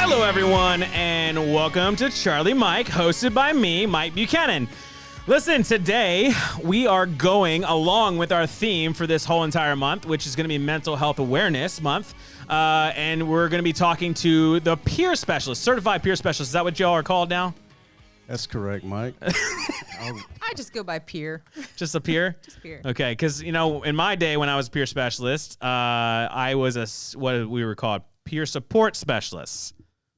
Hello, everyone, and welcome to Charlie Mike, hosted by me, Mike Buchanan. Listen, today we are going along with our theme for this whole entire month, which is going to be Mental Health Awareness Month, and we're going to be talking to the peer specialist, certified peer specialist. Is that what y'all are called now? That's correct, Mike. I just go by peer. Just a peer? Just peer. Okay, because, you know, in my day when I was a peer specialist, I was what we were called peer support specialists.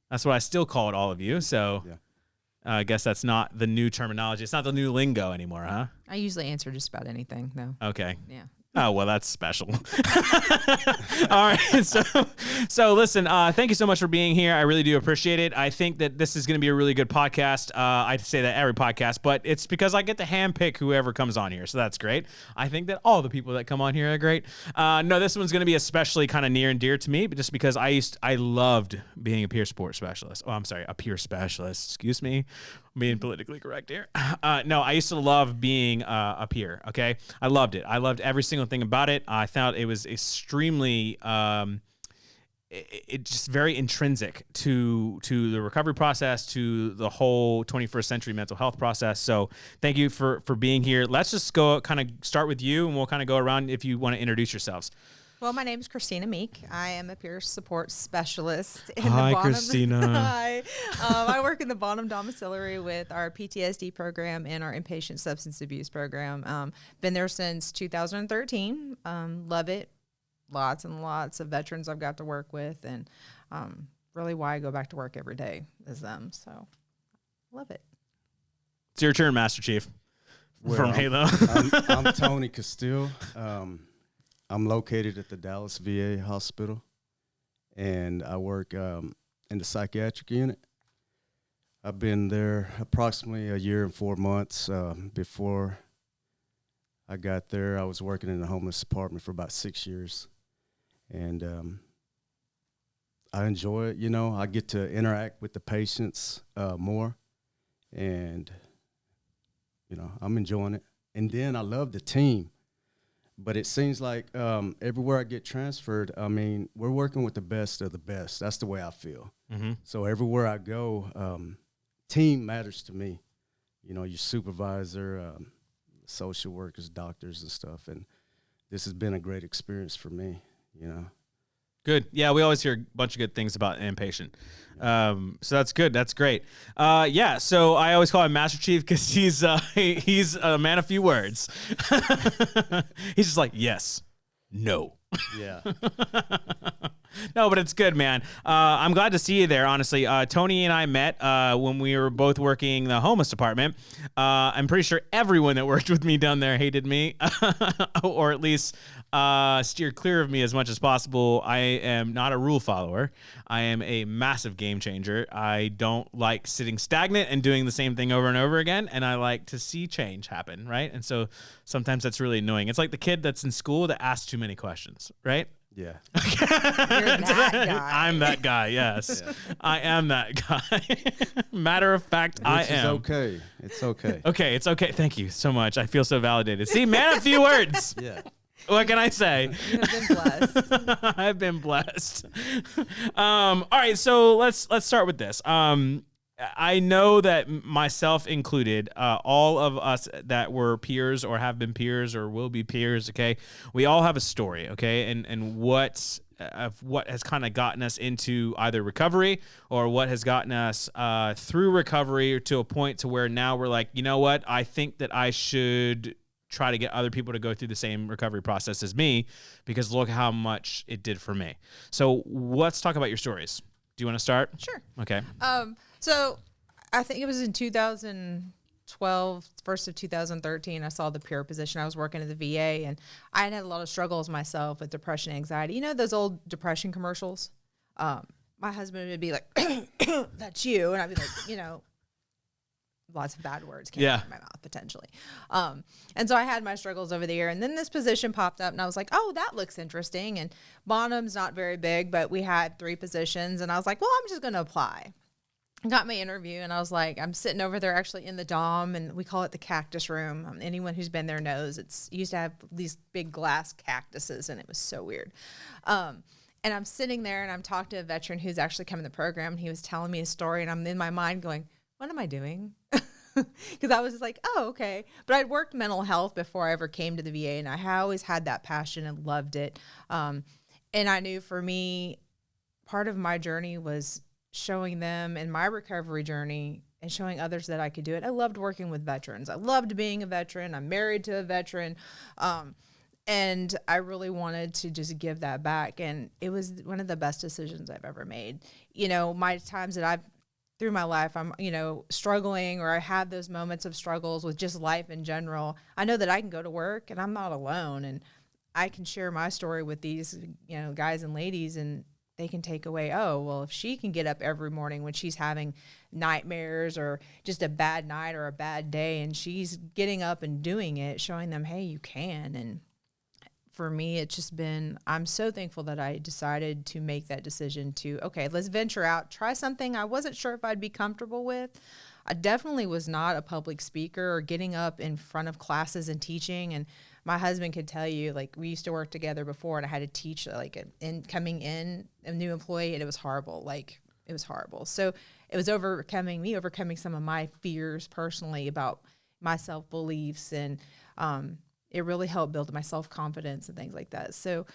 That's what I still called all of you, so yeah. I guess that's not the new terminology. It's not the new lingo anymore, huh? I usually answer just about anything, though. Okay. Yeah. Oh, well, that's special. All right. So listen, thank you so much for being here. I really do appreciate it. I think that this is going to be a really good podcast. I say that every podcast, but it's because I get to handpick whoever comes on here. So that's great. I think that all the people that come on here are great. No, this one's going to be especially kind of near and dear to me, but just because I loved being a peer support specialist. Oh, I'm sorry, a peer specialist. Excuse me. Being politically correct here. No, I used to love being a peer, okay? I loved it. I loved every single thing about it. I thought it was extremely, it just very intrinsic to the recovery process, to the whole 21st century mental health process. So thank you for being here. Let's just go kind of start with you, and we'll kind of go around if you want to introduce yourselves. Well, my name is Christina Meek. I am a peer support specialist in Hi, the Bonham. Christina. Hi. I work in the Bonham Domiciliary with our PTSD program and our inpatient substance abuse program. Been there since 2013. Love it. Lots and lots of veterans I've got to work with, and really why I go back to work every day is them. So, love it. It's your turn, Master Chief. Well, from Halo. I'm Tony Castillo. I'm located at the Dallas VA hospital, and I work in the psychiatric unit. I've been there approximately a year and 4 months. Before I got there, I was working in the homeless department for about 6 years, and I enjoy it. You know, I get to interact with the patients more, and, you know, I'm enjoying it. And then I love the team. But it seems like everywhere I get transferred, I mean, we're working with the best of the best. That's the way I feel. Mm-hmm. So everywhere I go, team matters to me. You know, your supervisor, social workers, doctors and stuff. And this has been a great experience for me, you know. Good. Yeah, we always hear a bunch of good things about inpatient. So that's good. That's great. Yeah, so I always call him Master Chief because he's a man of few words. He's just like, yes, no. Yeah. No, but it's good, man. I'm glad to see you there, honestly. Tony and I met when we were both working the homeless department. I'm pretty sure everyone that worked with me down there hated me, or at least steered clear of me as much as possible. I am not a rule follower. I am a massive game changer. I don't like sitting stagnant and doing the same thing over and over again, and I like to see change happen, right? And so sometimes that's really annoying. It's like the kid that's in school that asks too many questions, right? Yeah. You're that guy. I'm that guy, yes. Yeah. I am that guy. Matter of fact, I am. It's okay. It's okay. Okay, it's okay. Thank you so much. I feel so validated. See, man, a few words. Yeah. What can I say? You have been blessed. I've been blessed. All right, so let's start with this. I know that myself included, all of us that were peers or have been peers or will be peers, okay, we all have a story, okay, and what has kind of gotten us into either recovery or what has gotten us through recovery to a point to where now we're like, you know what, I think that I should try to get other people to go through the same recovery process as me because look how much it did for me. So let's talk about your stories. Do you want to start? Sure. Okay. So I think it was in 2012, first of 2013, I saw the peer position. I was working at the VA, and I had a lot of struggles myself with depression, anxiety. You know those old depression commercials? My husband would be like, that's you. And I'd be like, you know, lots of bad words came out of my mouth potentially. And so I had my struggles over the year, and then this position popped up and I was like, oh, that looks interesting. And Bonham's not very big, but we had 3 positions, and I was like, well, I'm just going to apply. I got my interview, and I was like, I'm sitting over there actually in the dom, and we call it the cactus room. Anyone who's been there knows it used to have these big glass cactuses, and it was so weird. And And I'm sitting there and I'm talking to a veteran who's actually come in the program. And he was telling me a story, and I'm in my mind going, what am I doing? Because I was just like, oh, okay. But I'd worked mental health before I ever came to the VA, and I always had that passion and loved it. And I knew for me, part of my journey was showing them in my recovery journey and showing others that I could do it. I loved working with veterans. I loved being a veteran. I'm married to a veteran. And I really wanted to just give that back. And it was one of the best decisions I've ever made. You know, my times that through my life, I'm, struggling, or I have those moments of struggles with just life in general. I know that I can go to work and I'm not alone, and I can share my story with these, guys and ladies, and they can take away, oh, well, if she can get up every morning when she's having nightmares or just a bad night or a bad day, and she's getting up and doing it, showing them, hey, you can. And for me, it's just been, I'm so thankful that I decided to make that decision to, okay, let's venture out, try something I wasn't sure if I'd be comfortable with. I definitely was not a public speaker or getting up in front of classes and teaching. And my husband could tell you, like, we used to work together before, and I had to teach, coming in a new employee, and it was horrible. Like, it was horrible. So it was overcoming some of my fears personally about my self-beliefs, and, it really helped build my self-confidence and things like that. So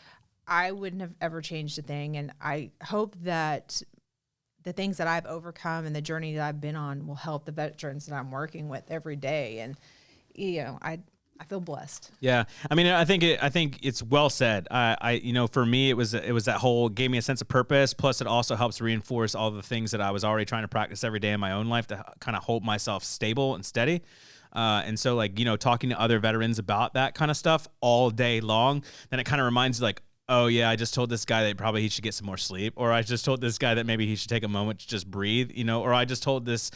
I wouldn't have ever changed a thing. And I hope that the things that I've overcome and the journey that I've been on will help the veterans that I'm working with every day. And, I feel blessed. Yeah. I mean, I think it's well said. For me, it was that whole, gave me a sense of purpose. Plus it also helps reinforce all the things that I was already trying to practice every day in my own life to kind of hold myself stable and steady. And so, talking to other veterans about that kind of stuff all day long, then it kind of reminds you, like, oh yeah, I just told this guy that probably he should get some more sleep, or I just told this guy that maybe he should take a moment to just breathe, or I just told this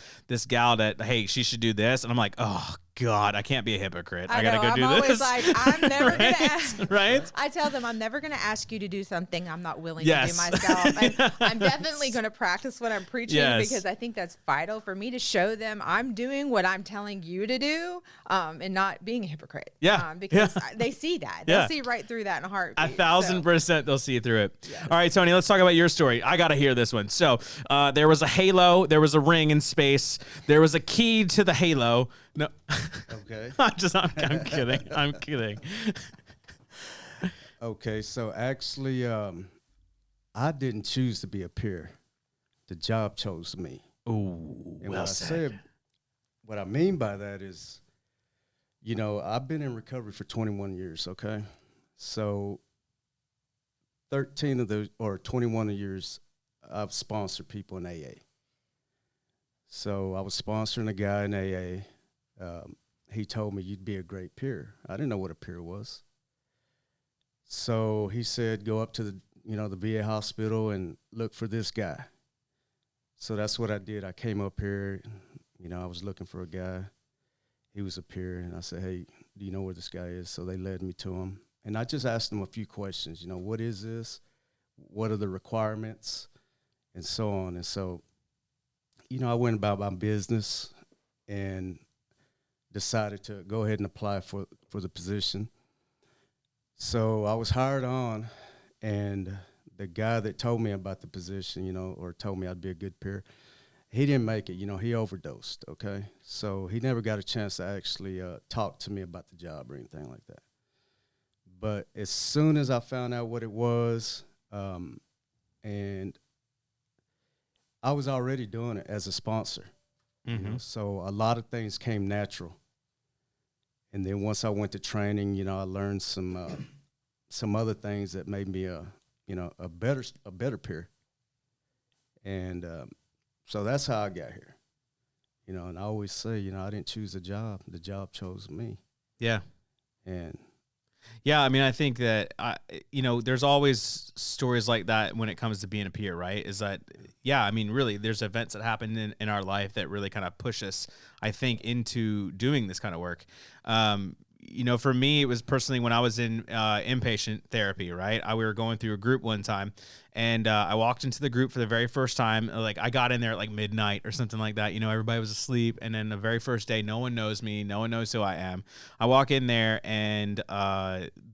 gal that, hey, she should do this, and I'm like, oh God, I can't be a hypocrite. I gotta go do this. I'm always like, I'm never right? gonna ask. Right? I tell them I'm never gonna ask you to do something I'm not willing to do myself. And I'm definitely gonna practice what I'm preaching, because I think that's vital for me to show them I'm doing what I'm telling you to do, and not being a hypocrite. Because they see that. They'll see right through that in a heartbeat. 1,000% they'll see through it. Yes. All right, Tony, let's talk about your story. I gotta hear this one. So there was a halo, there was a ring in space, there was a key to the halo. No. Okay. I'm kidding. I'm kidding. Okay, so actually, I didn't choose to be a peer. The job chose me. Ooh, and well said. What I mean by that is, I've been in recovery for 21 years, okay? So 13 of those, or 21 years, I've sponsored people in AA. So I was sponsoring a guy in AA. He told me, you'd be a great peer. I didn't know what a peer was. So he said, go up to the VA hospital and look for this guy. So that's what I did. I came up here, I was looking for a guy. He was a peer, and I said, hey, do you know where this guy is? So they led me to him. And I just asked him a few questions, what is this? What are the requirements? And so on. And so, I went about my business and decided to go ahead and apply for the position. So I was hired on, and the guy that told me about the position, or told me I'd be a good peer, he didn't make it. He overdosed, okay? So he never got a chance to actually talk to me about the job or anything like that. But as soon as I found out what it was, and I was already doing it as a sponsor, so a lot of things came natural. And then once I went to training, I learned some other things that made me a better peer. And so that's how I got here. And I always say, I didn't choose the job chose me. Yeah. And yeah, I mean, I think that, there's always stories like that when it comes to being a peer, right? Is that, yeah, I mean, really, there's events that happen in our life that really kind of push us, I think, into doing this kind of work. For me, it was personally when I was in inpatient therapy, right? We were going through a group one time, And I walked into the group for the very first time. Like I got in there at like midnight or something like that. You know, everybody was asleep. And then the very first day, no one knows me. No one knows who I am. I walk in there and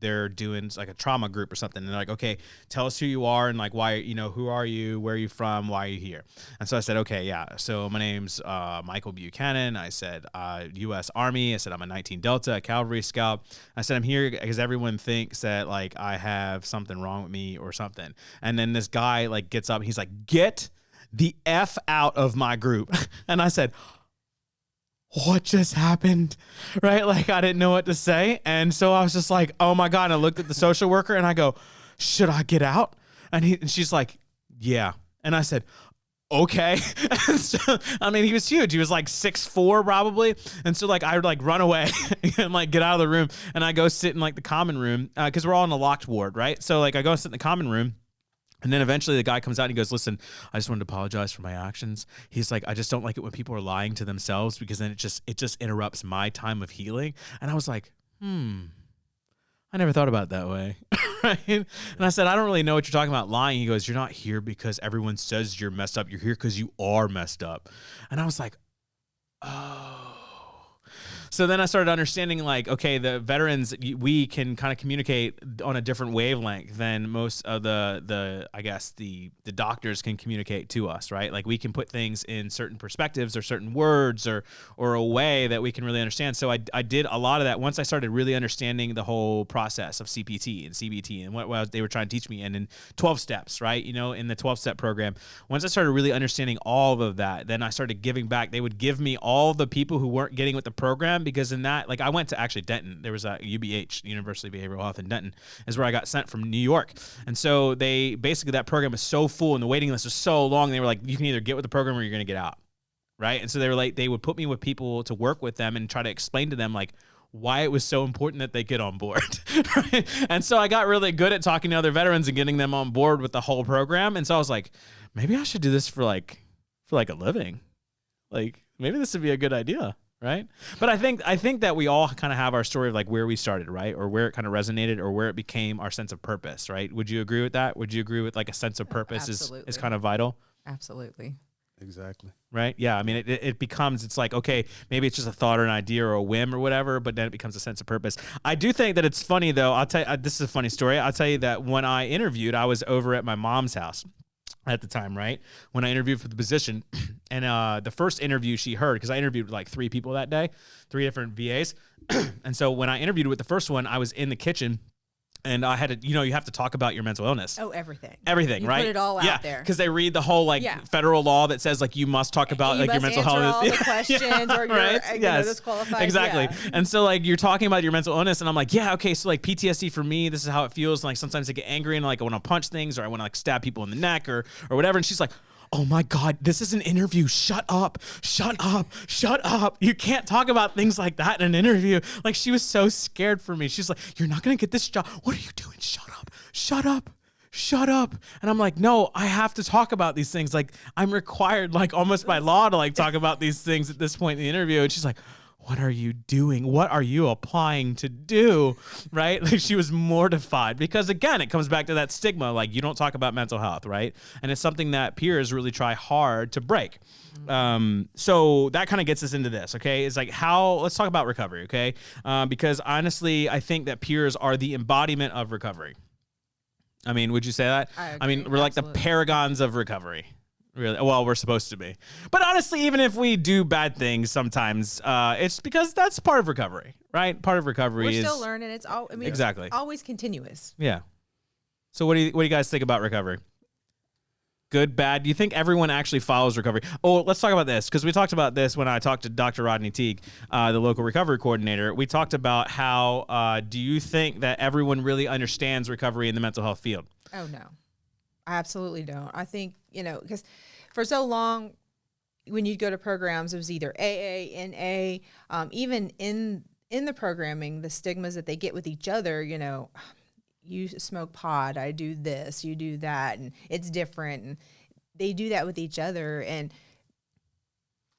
they're doing like a trauma group or something. And they're like, okay, tell us who you are and like why, you know, who are you? Where are you from? Why are you here? And so I said, okay, yeah. So my name's Michael Buchanan. I said, U.S. Army. I said, I'm a 19 Delta, a cavalry scout. I said, I'm here because everyone thinks that like I have something wrong with me or something. And then this guy like gets up and he's like, get the F out of my group. And I said, what just happened? Right? Like I didn't know what to say. And so I was just like, oh my God. And I looked at the social worker and I go, should I get out? And she's like, yeah. And I said, okay. So, I mean, he was huge. He was like 6'4" probably. And so like I would like run away and like get out of the room and I go sit in like the common room because we're all in a locked ward, right? So like I go sit in the common room. And then eventually the guy comes out and he goes, listen, I just wanted to apologize for my actions. He's like, I just don't like it when people are lying to themselves because then it just interrupts my time of healing. And I was like, I never thought about it that way. Right? And I said, I don't really know what you're talking about lying. He goes, you're not here because everyone says you're messed up. You're here because you are messed up. And I was like, oh. So then I started understanding like, okay, the veterans, we can kind of communicate on a different wavelength than most of the I guess the doctors can communicate to us, right? Like we can put things in certain perspectives or certain words or a way that we can really understand. So I did a lot of that once I started really understanding the whole process of CPT and CBT and what they were trying to teach me and in 12 steps, right? You know, in the 12-step program. Once I started really understanding all of that, then I started giving back. They would give me all the people who weren't getting with the program because in that, like I went to actually Denton. There was a UBH, University of Behavioral Health in Denton, is where I got sent from New York. And so they basically, that program was so full and the waiting list was so long. They were like, you can either get with the program or you're going to get out. Right. And so they were like, they would put me with people to work with them and try to explain to them like why it was so important that they get on board. Right? And so I got really good at talking to other veterans and getting them on board with the whole program. And so I was like, maybe I should do this for like a living. Like maybe this would be a good idea. Right. But I think that we all kind of have our story of like where we started, right? Or where it kind of resonated or where it became our sense of purpose. Right. Would you agree with that? Would you agree with like a sense of purpose is kind of vital? Absolutely. Exactly. Right. Yeah. I mean, it becomes, it's like, okay, maybe it's just a thought or an idea or a whim or whatever, but then it becomes a sense of purpose. I do think that it's funny though. I'll tell you, this is a funny story. I'll tell you that when I interviewed, I was over at my mom's house at the time, right? When I interviewed for the position and the first interview she heard, because I interviewed like 3 people that day, 3 different VAs. And so when I interviewed with the first one, I was in the kitchen and I had to, you know, you have to talk about your mental illness. Oh, everything. Everything, you right? Put it all out there. Because they read the whole like federal law that says like you must talk about like your mental health. All the questions or you're disqualified. Exactly. Yeah. And so like you're talking about your mental illness and I'm like, yeah, okay, so like PTSD for me, this is how it feels. And, like sometimes I get angry and like I want to punch things or I want to like stab people in the neck or whatever. And she's like, oh my God, this is an interview. Shut up. Shut up. Shut up. You can't talk about things like that in an interview. Like she was so scared for me. She's like, you're not going to get this job. What are you doing? Shut up. Shut up. Shut up. And I'm like, no, I have to talk about these things. Like I'm required like almost by law to like talk about these things at this point in the interview. And she's like, what are you doing? What are you applying to do? Right? Like she was mortified because again, it comes back to that stigma. Like you don't talk about mental health, right? And it's something that peers really try hard to break. So that kind of gets us into this. Okay. It's like let's talk about recovery. Okay. Because honestly, I think that peers are the embodiment of recovery. I mean, would you say that? I mean, we're like the paragons of recovery. Really? Well, we're supposed to be. But honestly, even if we do bad things sometimes, it's because that's part of recovery, right? Part of recovery we're still learning. It's all, I mean, exactly. It's always continuous. Yeah. So what do you guys think about recovery? Good, bad? Do you think everyone actually follows recovery? Oh, let's talk about this because we talked about this when I talked to Dr. Rodney Teague, the local recovery coordinator. We talked about how do you think that everyone really understands recovery in the mental health field? Oh, no. I absolutely don't. I think, because for so long, when you'd go to programs, it was either AA, NA, even in the programming, the stigmas that they get with each other, you smoke pot, I do this, you do that, and it's different. And they do that with each other. And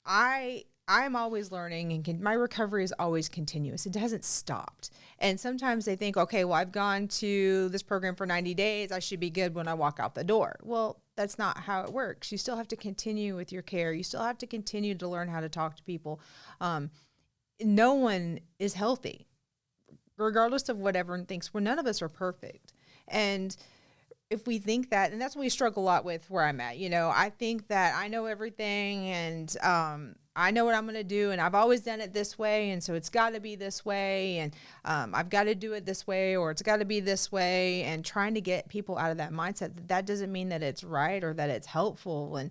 I I'm always learning, and my recovery is always continuous. It hasn't stopped. And sometimes they think, okay, well, I've gone to this program for 90 days. I should be good when I walk out the door. Well, that's not how it works. You still have to continue with your care. You still have to continue to learn how to talk to people. No one is healthy, regardless of what everyone thinks. None of us are perfect. And if we think that, and that's what we struggle a lot with where I'm at, I think that I know everything, and I know what I'm going to do, and I've always done it this way, and so it's got to be this way, and I've got to do it this way, or it's got to be this way, and trying to get people out of that mindset. That doesn't mean that it's right or that it's helpful. And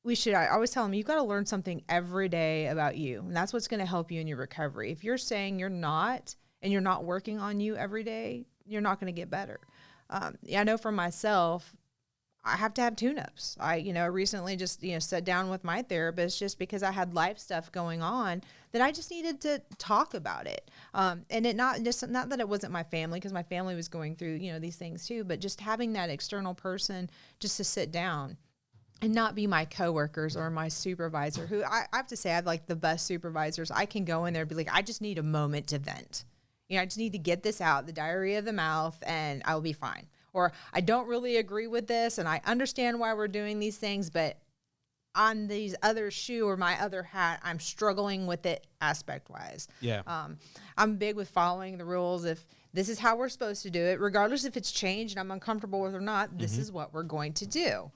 I always tell them, you've got to learn something every day about you, and that's what's going to help you in your recovery. If you're saying you're not, and you're not working on you every day, you're not going to get better. I know for myself, I have to have tune-ups. I recently just, sat down with my therapist just because I had life stuff going on that I just needed to talk about it. And not that it wasn't my family, because my family was going through, these things too, but just having that external person just to sit down and not be my coworkers or my supervisor, who I have to say, I have like the best supervisors. I can go in there and be like, I just need a moment to vent. I just need to get this out, the diarrhea of the mouth, and I'll be fine. Or I don't really agree with this, and I understand why we're doing these things, but on these other shoe or my other hat, I'm struggling with it aspect-wise. Yeah. I'm big with following the rules. If this is how we're supposed to do it, regardless if it's changed and I'm uncomfortable with it or not, this is what we're going to do.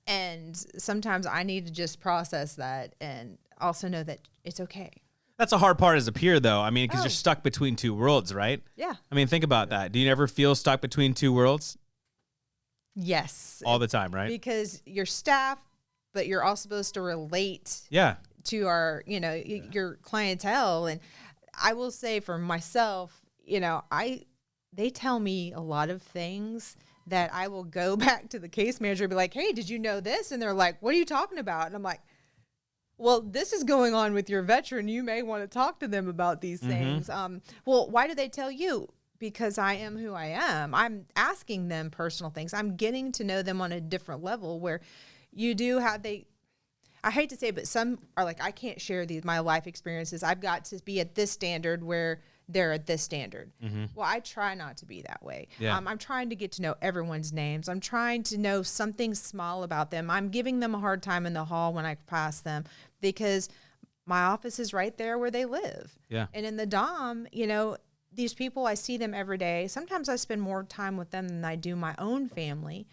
And sometimes I need to just process that and also know that it's okay. That's a hard part as a peer, though. I mean, because you're stuck between two worlds, right? Yeah. I mean, think about that. Do you ever feel stuck between two worlds? Yes. All the time, right? Because you're staff, but you're all supposed to relate to our, your clientele. And I will say for myself, they tell me a lot of things that I will go back to the case manager and be like, hey, did you know this? And they're like, what are you talking about? And I'm like, well, this is going on with your veteran. You may want to talk to them about these things. Well, why do they tell you? Because I am who I am. I'm asking them personal things. I'm getting to know them on a different level where you do have I hate to say it, but some are like, I can't share my life experiences. I've got to be at this standard where they're at this standard. Well, I try not to be that way. Yeah. I'm trying to get to know everyone's names. I'm trying to know something small about them. I'm giving them a hard time in the hall when I pass them because my office is right there where they live. Yeah. And in the Dom, these people, I see them every day. Sometimes I spend more time with them than I do my own family.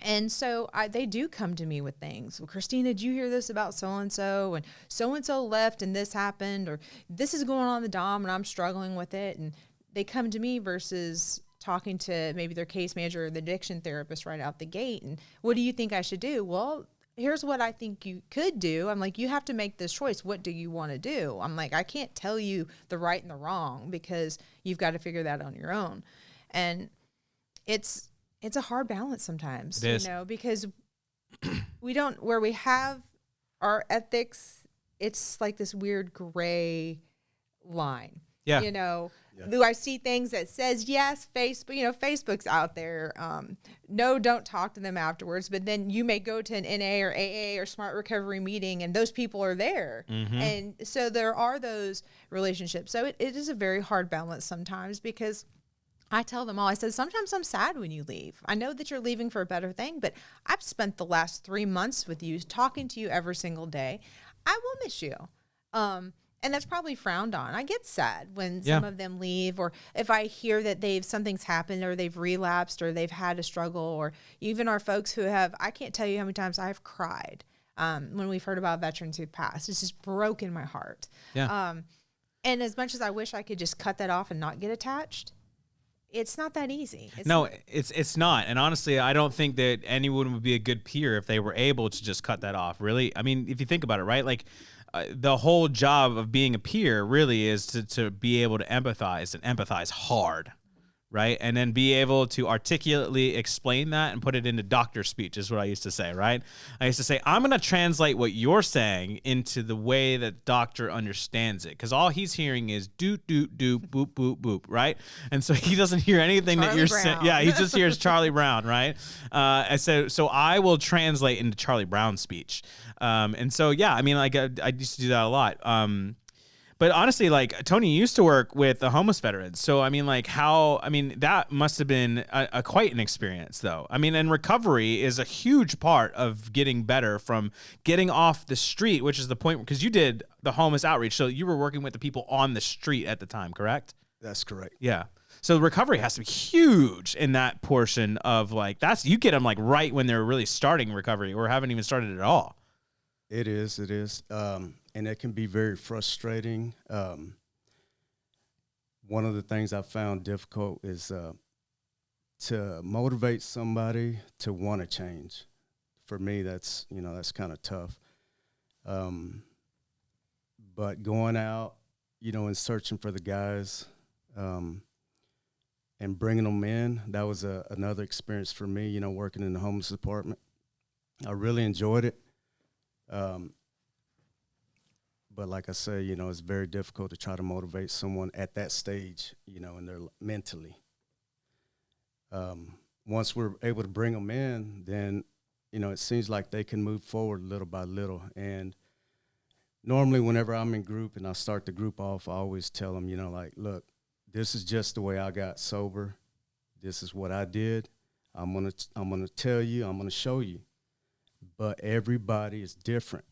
And so they do come to me with things. Well, Christina, did you hear this about so-and-so? And so-and-so left and this happened, or this is going on in the Dom and I'm struggling with it. And they come to me versus talking to maybe their case manager or the addiction therapist right out the gate. And what do you think I should do? Well, here's what I think you could do. I'm like, you have to make this choice. What do you want to do? I'm like, I can't tell you the right and the wrong because you've got to figure that on your own. And it's a hard balance sometimes, because where we have our ethics, it's like this weird gray line. Yeah. Do I see things that says yes, Facebook, Facebook's out there. No, don't talk to them afterwards. But then you may go to an NA or AA or Smart Recovery meeting and those people are there. And so there are those relationships. So it is a very hard balance sometimes because I tell them all, I said, sometimes I'm sad when you leave. I know that you're leaving for a better thing, but I've spent the last 3 months with you, talking to you every single day. I will miss you. And that's probably frowned on. I get sad when some of them leave, or if I hear that something's happened or they've relapsed or they've had a struggle, or even our folks who I can't tell you how many times I've cried when we've heard about veterans who've passed. It's just broken my heart. Yeah. And as much as I wish I could just cut that off and not get attached, it's not that easy. It's not. And honestly, I don't think that anyone would be a good peer if they were able to just cut that off. Really, I mean, if you think about it, right? Like the whole job of being a peer really is to be able to empathize and empathize hard, right? And then be able to articulately explain that and put it into doctor speech is what I used to say, right? I used to say, I'm going to translate what you're saying into the way that doctor understands it. Because all he's hearing is doot, doot, doot, boop, boop, boop, right? And so he doesn't hear anything that you're saying. Yeah, he just hears Charlie Brown, right? So I will translate into Charlie Brown speech. And so, yeah, I mean, like I used to do that a lot. But honestly, like Tony used to work with the homeless veterans. So, I mean, like that must have been a quite an experience though. I mean, and recovery is a huge part of getting better from getting off the street, which is the point because you did the homeless outreach. So you were working with the people on the street at the time, correct? That's correct. Yeah. So recovery has to be huge in that portion of like, you get them like right when they're really starting recovery or haven't even started at all. It is. And it can be very frustrating. One of the things I found difficult is to motivate somebody to want to change. For me, that's kind of tough. But going out, and searching for the guys and bringing them in, that was another experience for me, working in the homeless department. I really enjoyed it. But like I say, it's very difficult to try to motivate someone at that stage, and they're mentally. Once we're able to bring them in, then, it seems like they can move forward little by little. And normally whenever I'm in group and I start the group off, I always tell them, like, look, this is just the way I got sober. This is what I did. I'm gonna tell you, I'm gonna show you. But everybody is different.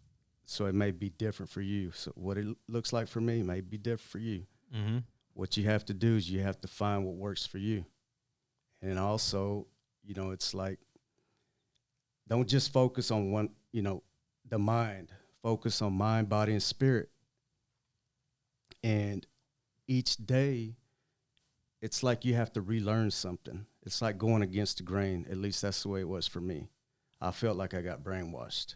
So it may be different for you. So what it looks like for me may be different for you. Mm-hmm. What you have to do is you have to find what works for you. And also, it's like, don't just focus on one, the mind. Focus on mind, body, and spirit. And each day, it's like you have to relearn something. It's like going against the grain. At least that's the way it was for me. I felt like I got brainwashed,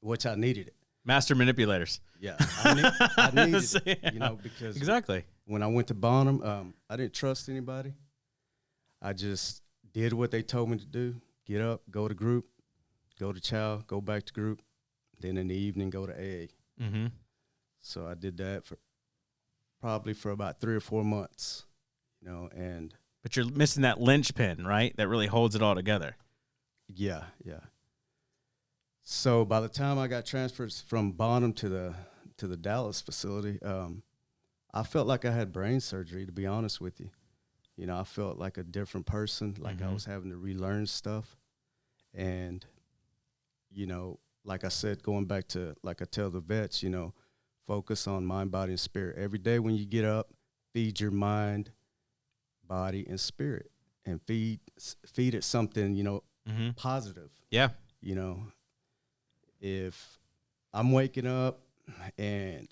which I needed it. Master manipulators. Yeah, I needed it, because exactly when I went to Bonham, I didn't trust anybody. I just did what they told me to do. Get up, go to group, go to chow, go back to group, then in the evening go to AA. Mm-hmm. So I did that for about 3 or 4 months, But you're missing that linchpin, right? That really holds it all together. Yeah. So by the time I got transferred from Bonham to the Dallas facility, I felt like I had brain surgery, to be honest with you. I felt like a different person, like I was having to relearn stuff. And, like I said, going back to, like I tell the vets, focus on mind, body, and spirit. Every day when you get up, feed your mind, body, and spirit. And feed it something, positive. Yeah. If I'm waking up and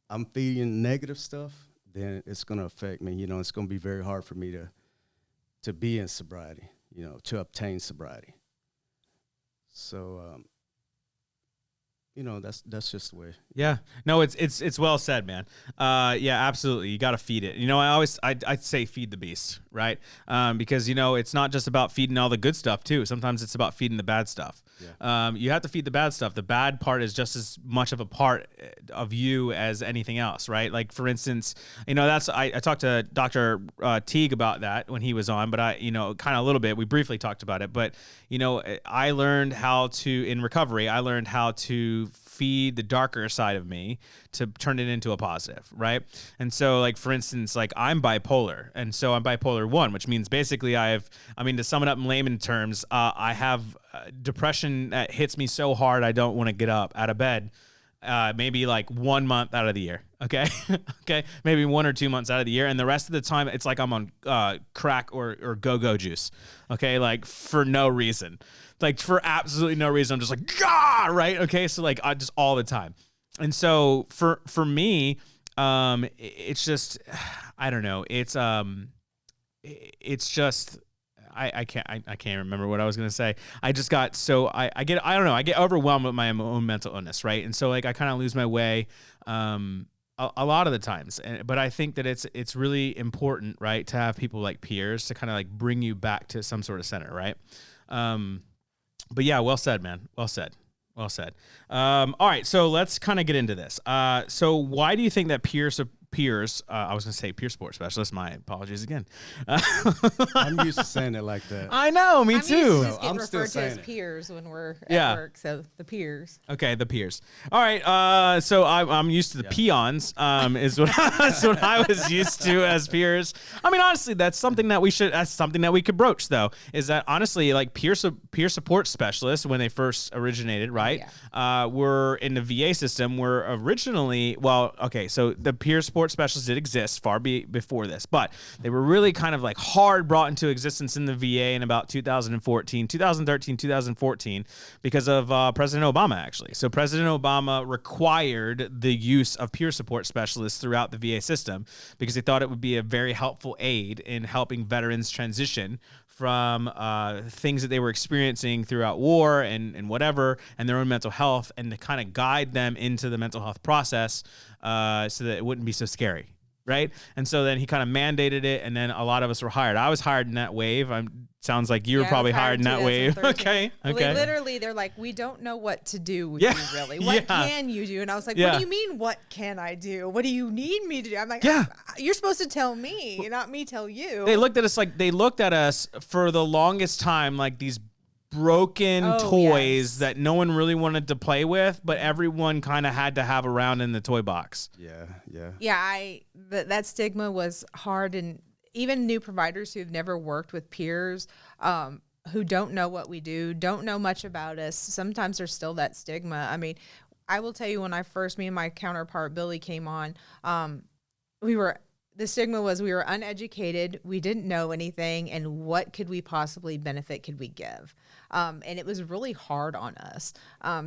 I'm feeding negative stuff, then it's going to affect me. It's going to be very hard for me to be in sobriety, to obtain sobriety. So, that's just the way. Yeah, no, it's well said, man. Yeah, absolutely. You got to feed it. I say feed the beast, right? Because it's not just about feeding all the good stuff too. Sometimes it's about feeding the bad stuff. Yeah. You have to feed the bad stuff. The bad part is just as much of a part of you as anything else, right? Like for instance, I talked to Dr. Teague about that when he was on, but kind of a little bit. We briefly talked about it, but I learned in recovery. I learned how to feed the darker side of me to turn it into a positive, right? And so, like, for instance, like I'm bipolar, and so I'm bipolar 1, which means basically to sum it up in layman terms, I have depression that hits me so hard I don't want to get up out of bed, maybe like 1 month out of the year, okay? Okay, maybe 1 or 2 months out of the year, and the rest of the time, it's like I'm on crack or go-go juice, okay? Like, for no reason. Like, for absolutely no reason, I'm just like, Gah! Right? Okay, so like, just all the time. And so for me, it's just, I don't know. It's just, I can't remember what I was gonna say. I just got I get overwhelmed with my own mental illness, right? And so like I kind of lose my way. a lot of the times, but I think that it's really important, right, to have people like peers to kind of like bring you back to some sort of center, right? But yeah, well said, man. Well said. Well said. All right, so let's kind of get into this. So why do you think that peers, I was going to say peer support specialist. My apologies again. I'm used to saying it like that. I know, me I'm too. used to just getting I'm still referred to as saying it. peers when we're at work, so the peers. Okay, the peers. All right, so I'm used to the peons. Is what that's what I was used to as peers. I mean, honestly, that's something that we could broach, though. Is that honestly, like peer support specialists when they first originated, right? Were in the VA system. Were originally so the peer support specialists did exist far before this, but they were really kind of like hard brought into existence in the VA in about 2013, 2014, because of President Obama, actually. So President Obama required the use of peer support specialists throughout the VA system because they thought it would be a very helpful aid in helping veterans transition from things that they were experiencing throughout war and whatever, and their own mental health, and to kind of guide them into the mental health process so that it wouldn't be so scary. Right. And so then he kind of mandated it. And then a lot of us were hired. I was hired in that wave. Sounds like you were probably hired in that wave. Okay. Literally, they're like, we don't know what to do with you, really. What can you do? And I was like, what do you mean, what can I do? What do you need me to do? I'm like, you're supposed to tell me, not me tell you. They looked at us for the longest time like these broken toys that no one really wanted to play with, but everyone kind of had to have around in the toy box. That stigma was hard, and even new providers who've never worked with peers, who don't know what we do, don't know much about us, sometimes there's still that stigma. I mean, I will tell you, when me and my counterpart Billy came on, the stigma was we were uneducated, we didn't know anything, and what could we possibly could we give? And it was really hard on us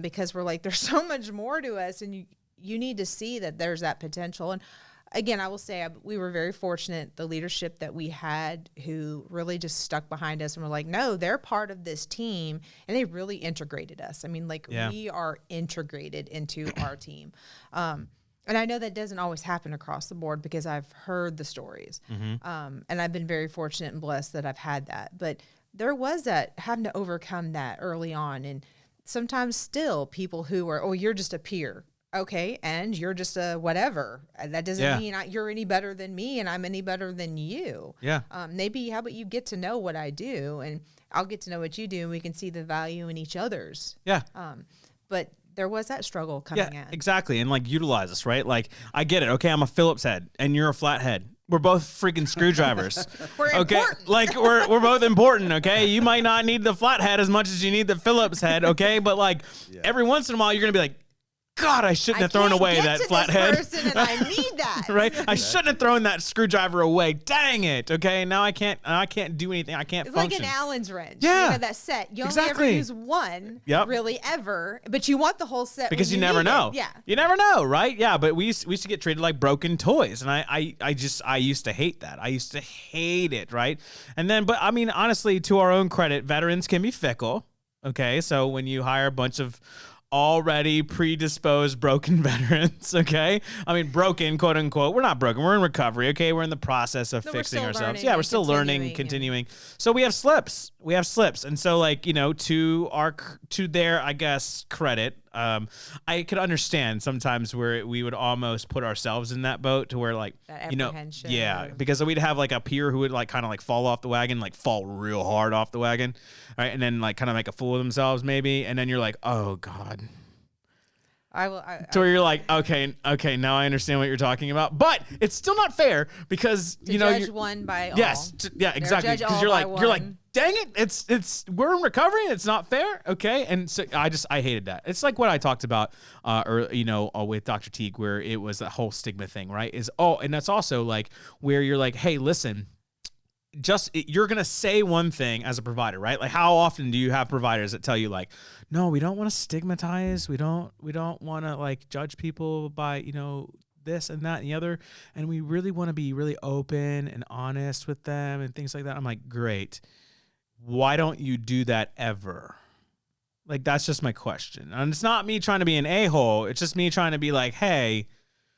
because we're like, there's so much more to us, and you need to see that there's that potential. And again, I will say we were very fortunate, the leadership that we had who really just stuck behind us and were like, no, they're part of this team, and they really integrated us. I mean, we are integrated into our team. And I know that doesn't always happen across the board because I've heard the stories. And I've been very fortunate and blessed that I've had that. But there was that having to overcome that early on. And sometimes still people who are, you're just a peer. Okay, and you're just a whatever. That doesn't mean you're any better than me and I'm any better than you. Maybe how about you get to know what I do and I'll get to know what you do and we can see the value in each other's. But there was that struggle coming in. Exactly. And like utilize us, right? Like I get it. Okay, I'm a Phillips head and you're a flathead. We're both freaking screwdrivers. We're important. Like we're both important, okay? You might not need the flathead as much as you need the Phillips head, okay? But like every once in a while you're going to be like, God, I shouldn't have thrown away that flathead. And I need that. Right? I shouldn't have thrown that screwdriver away. Dang it. Okay. Now I can't do anything. I can't function. It's like an Allen's wrench. Yeah. You know, that set. You only ever use one really ever, but you want the whole set. Because you never know. Yeah. You never know, right? Yeah. But we used to get treated like broken toys. And I used to hate that. I used to hate it. Right. And then, but I mean, honestly, to our own credit, veterans can be fickle. Okay. So when you hire a bunch of already predisposed broken veterans, okay? I mean, broken, quote unquote. We're not broken. We're in recovery, okay? We're in the process of fixing ourselves. Yeah, we're still learning, continuing. So we have slips. And so, like, you know, to their, I guess, credit, I could understand sometimes where we would almost put ourselves in that boat to where, like, you know, because we'd have like a peer who would like kind of like fall off the wagon, like fall real hard off the wagon, right? And then like kind of make a fool of themselves maybe. And then you're like, oh God. So you're like, okay, now I understand what you're talking about, but it's still not fair because you know, judge one by all. Yes, exactly. Because you're like, dang it, it's we're in recovery. It's not fair, okay? And so I hated that. It's like what I talked about, with Dr. Teague, where it was a whole stigma thing, right? And that's also like where you're like, hey, listen. You're going to say one thing as a provider, right? Like how often do you have providers that tell you like, no, we don't want to stigmatize. We don't want to like judge people by, you know, this and that and the other. And we really want to be really open and honest with them and things like that. I'm like, great. Why don't you do that ever? Like, that's just my question. And it's not me trying to be an a-hole. It's just me trying to be like, hey,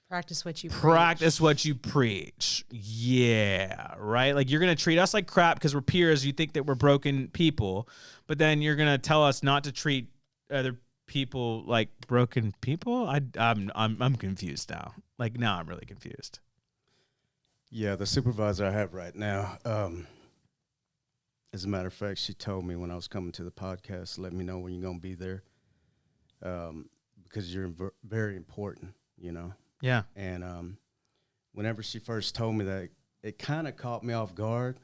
Practice what you Practice what you preach. Yeah, right? Like, you're going to treat us like crap because we're peers. You think that we're broken people, but then you're going to tell us not to treat other people like broken people. I'm confused now. Like, now I'm really confused. Yeah, the supervisor I have right now, as a matter of fact, she told me when I was coming to the podcast, let me know when you're going to be there, because you're very important, you know. Yeah. And whenever she first told me that, it kind of caught me off guard.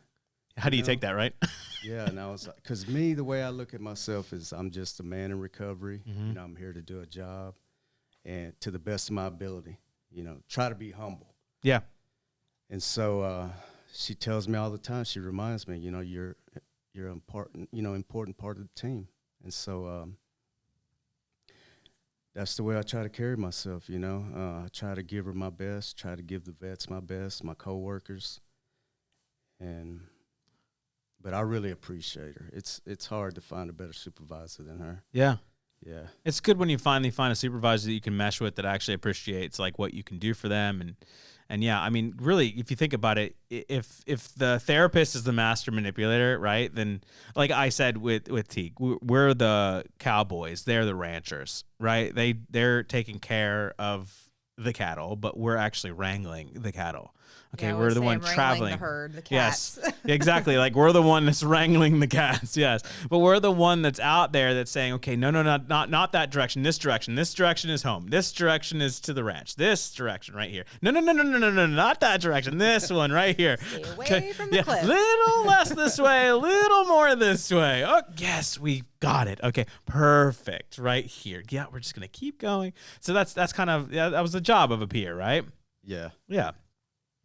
How do you take that, right? Yeah, and I was like, because me, the way I look at myself is I'm just a man in recovery. Mm-hmm. You know, I'm here to do a job, and to the best of my ability, you know, try to be humble. Yeah. And so she tells me all the time. She reminds me, you know, you're an important part of the team. And so that's the way I try to carry myself. You know, I try to give her my best. Try to give the vets my best, my coworkers, But I really appreciate her. It's hard to find a better supervisor than her. Yeah. Yeah. It's good when you finally find a supervisor that you can mesh with that actually appreciates like what you can do for them. And yeah, I mean, really, if you think about it, if the therapist is the master manipulator, right, then like I said with Teague, we're the cowboys, they're the ranchers, right? They're taking care of the cattle, but we're actually wrangling the cattle. Okay, Yeah, we're the one traveling. The herd, the cats. Yes, exactly. Like, we're the one that's wrangling the cats. Yes, but we're the one that's out there that's saying, okay, no, not that direction. This direction. This direction is home. This direction is to the ranch. This direction right here. No, not that direction. This one right here. Stay away from the cliff. Little less this way, a little more this way. Oh, yes, we got it. Okay, perfect. Right here. Yeah, we're just gonna keep going. So that's kind of that was the job of a peer, right? Yeah. Yeah.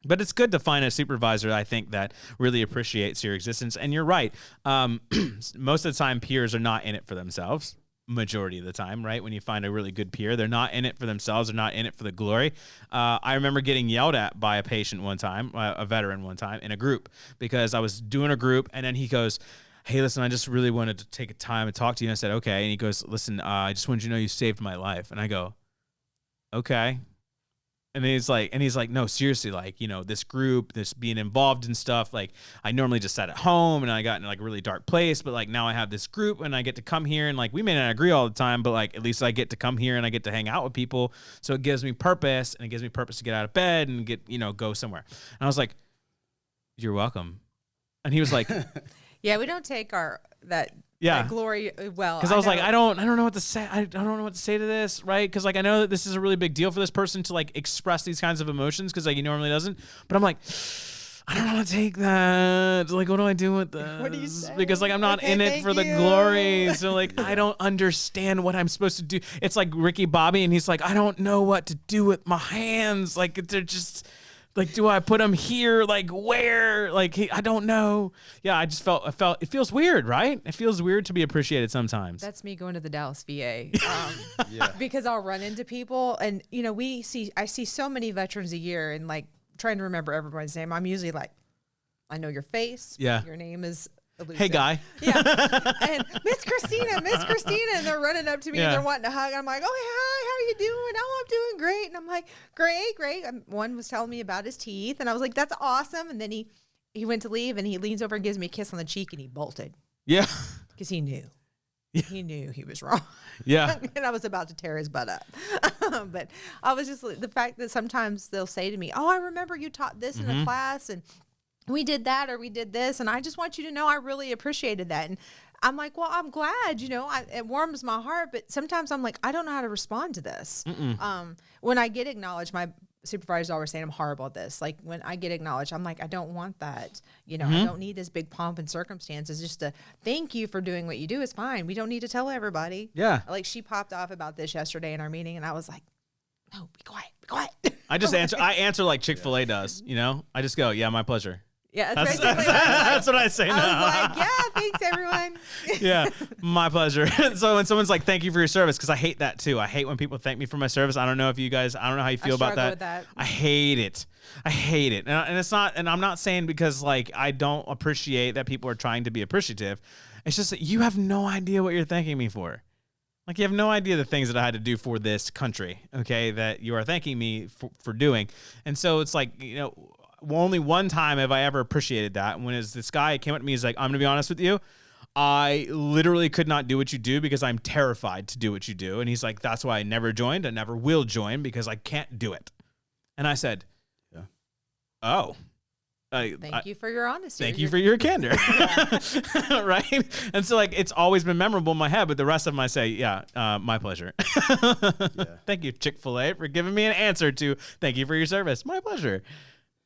But it's good to find a supervisor, I think, that really appreciates your existence. And you're right. Most of the time, peers are not in it for themselves. Majority of the time, right? When you find a really good peer, they're not in it for themselves. They're not in it for the glory. I remember getting yelled at by a patient one time, a veteran one time, in a group, because I was doing a group, and then he goes, hey, listen, I just really wanted to take a time and talk to you. And I said, okay. And he goes, listen, I just wanted you to know you saved my life. And I go, okay. And he's like, no, seriously, like, you know, this group, this being involved in stuff, like, I normally just sat at home and I got in like a really dark place, but like now I have this group and I get to come here and like, we may not agree all the time, but like, at least I get to come here and I get to hang out with people. So it gives me purpose, and it gives me purpose to get out of bed and get, you know, go somewhere. And I was like, you're welcome. And he was like, yeah, we don't take that glory well. Because I was like, I don't know what to say. I don't know what to say to this, right? Because like I know that this is a really big deal for this person to like express these kinds of emotions, because like he normally doesn't. But I'm like, I don't want to take that. Like, what do I do with this? What do you say? Because like I'm not in it for the glory. So like I don't understand what I'm supposed to do. It's like Ricky Bobby, and he's like, I don't know what to do with my hands. Like they're just. Like, do I put them here? Like, where? Like, I don't know. Yeah, I felt it feels weird, right? It feels weird to be appreciated sometimes. That's me going to the Dallas VA. Yeah. Because I'll run into people, and, you know, I see so many veterans a year, and like trying to remember everybody's name. I'm usually like, I know your face. Yeah. Your name is elusive. Hey, guy. Yeah. And Miss Christina. And they're running up to me and they're wanting to hug. I'm like, oh, hi, how are you doing? Oh, I'm doing great. And I'm like, great. One was telling me about his teeth, and I was like, that's awesome. And then he went to leave, and he leans over and gives me a kiss on the cheek, and he bolted. Yeah. Because he knew. Yeah. He knew he was wrong. Yeah. And I was about to tear his butt up. But I was just, the fact that sometimes they'll say to me, oh, I remember you taught this in a class, and we did that, or we did this, and I just want you to know I really appreciated that. And I'm like, well, I'm glad, you know, it warms my heart, but sometimes I'm like, I don't know how to respond to this. When I get acknowledged, my supervisor's always saying I'm horrible at this. Like, when I get acknowledged, I'm like, I don't want that. You know, I don't need this big pomp and circumstances. Just to thank you for doing what you do is fine. We don't need to tell everybody. Yeah. Like, she popped off about this yesterday in our meeting, and I was like, no, be quiet. I just answer like Chick-fil-A does, you know? I just go, yeah, my pleasure. Yeah, That's that's what I say now. I was like, yeah, thanks, everyone. Yeah, my pleasure. So when someone's like, thank you for your service, because I hate that too. I hate when people thank me for my service. I don't know how you feel about struggle that. with that. I hate it. And it's not, and I'm not saying because like I don't appreciate that people are trying to be appreciative. It's just that you have no idea what you're thanking me for. Like, you have no idea the things that I had to do for this country, okay, that you are thanking me for doing. And so it's like, only one time have I ever appreciated that. When is this guy came up to me, he's like, I'm going to be honest with you. I literally could not do what you do because I'm terrified to do what you do. And he's like, that's why I never joined. I never will join because I can't do it. And I said, Yeah. Oh. Thank you for your honesty. Thank you for your candor. Right? And so, like, it's always been memorable in my head, but the rest of them I say, my pleasure. Thank you, Chick-fil-A, for giving me an answer to thank you for your service. My pleasure.